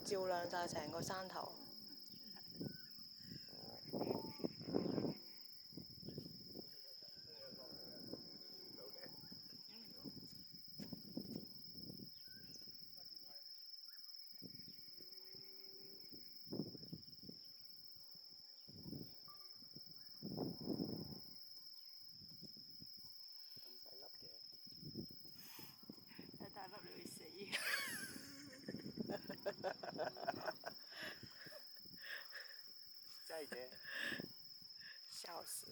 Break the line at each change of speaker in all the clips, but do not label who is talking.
照亮晒成個山頭。
一大粒你會死。
真係嘅，
笑死！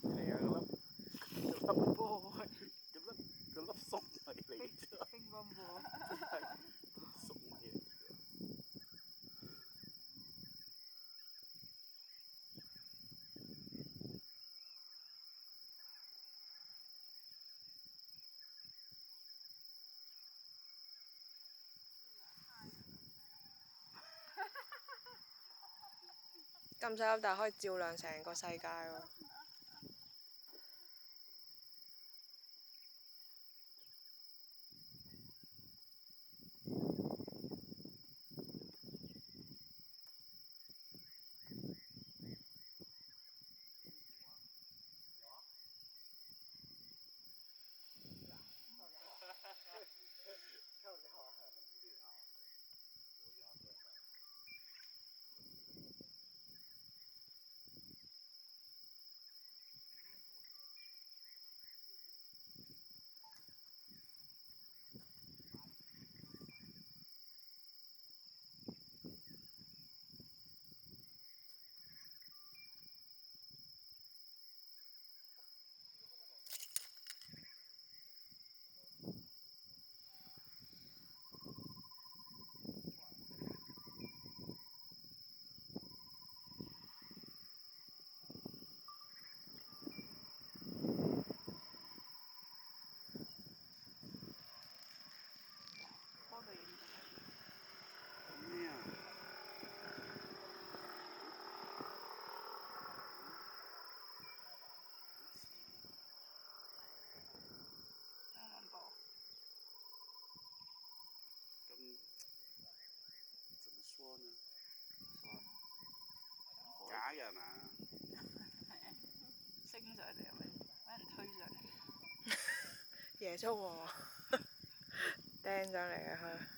嚟啊嗰
波啊！
粒粟米嚟嘅啫，
乒乓波。
真係粟米嚟嘅。
咁細粒，但係可以照亮成個世界喎。
幫佢影
咩啊？
啱啱播。
咁怎麼說呢？
說
假嘅係嘛？
升上嚟係咪？俾人推上嚟。
耶穌喎，釘上嚟嘅佢。